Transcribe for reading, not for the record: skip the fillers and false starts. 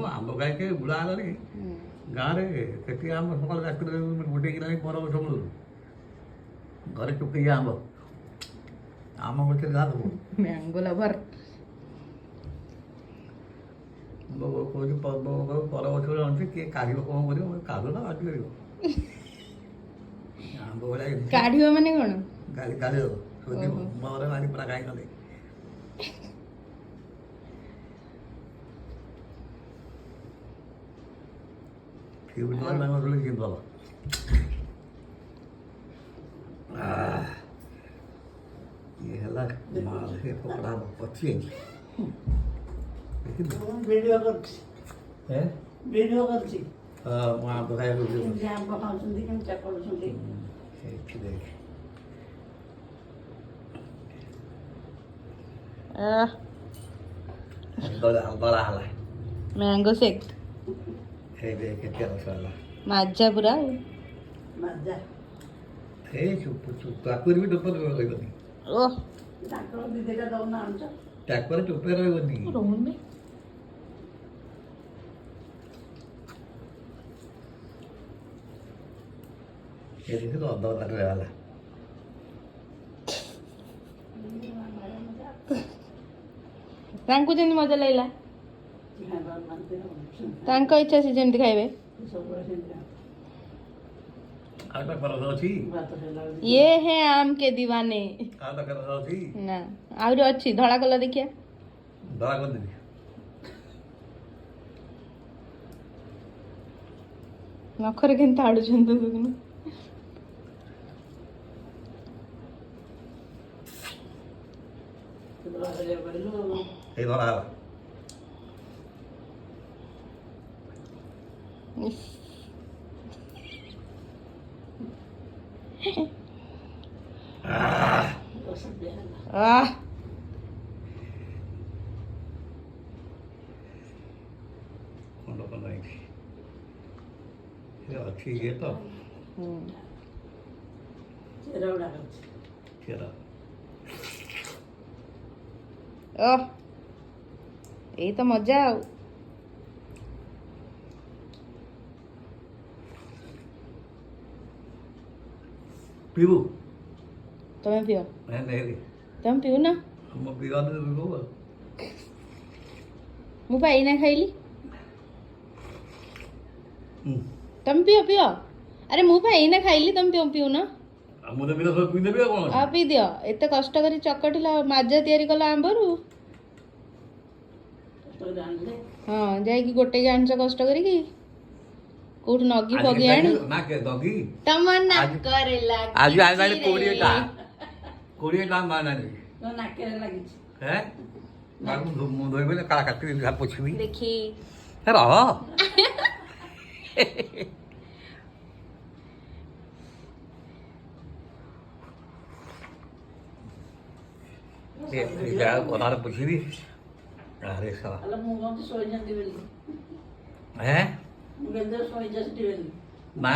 आंब खाई बुढ़ा हेलानी गाँव में आम सकाल रात गोटे कि पर वर्ष मूल घरे चुके आंब आम गए जा दब मैंगो लवर कौन पर वर्ष आने किए काढ़ कौन कर काढ़ ना आज कर आंब भाई काढ़ियो माने कोन गाड़ी गाड़ी सोची मोर मारी पूरा खाई ना बाबा ये है माल से पकड़ा पक्षी वीडियो कर है वीडियो कर वहाँ बताया जाम पकाउछन्ति केमता करूछन्ति देख बड़ा हाला मैंगो शेक हे देख क्या मसाला मजा पूरा मजा हे चुप चुप ताकुर भी डपर रहबनी ओ डाक्टर दिदेटा दउना आउँछ ताकुर चुप रहबनी रोहन में ये देखो तो अद्दा लग रहा है तांको जेंति मजा लागला खाइबार मानते न तांको इच्छा से जेंति खाइबे सब सेन्ति आता कर रहा छी भात खेला ये है आम के दीवाने आता कर रहा छी ना आउरी अच्छी धड़ा कलर देखिया दवा कर दे नखरे केनता आडुछन तो दुगनु बाहर गइलो हे धरा आह कौन लोग नहीं ये अच्छी ये तो चेराउडा गर्छ चेरा ओ यही तो मजा आउ पीबू तमे पियो मैं नहीं तमे पियो ना हम पीवा दे पीबू मु पाई ना खाइली तम पियो पियो अरे मु पाई ना खाइली तम पियो पियो ना मुझे बिना सब पीने भी कौन आ पी दियो एते कष्ट करी चकटिला माजा तयारी कला आंबरू तो जानले हाँ जाइकी गोटे की आनछ कष्ट करी कोठ नगी फगी आनी ना के दगी तमन्ना करेला आज आज वाले कोड़िए का माना नहीं तो नाकेरे लागिछ है मारू धोई बोले काला काटी घर पोछबी देखी रह ये क्या बता रहे पोछबी अरे साला अला मु गम सोइ जंदी बेली हैं मु गेंदर सोइ जस्ती बेली ना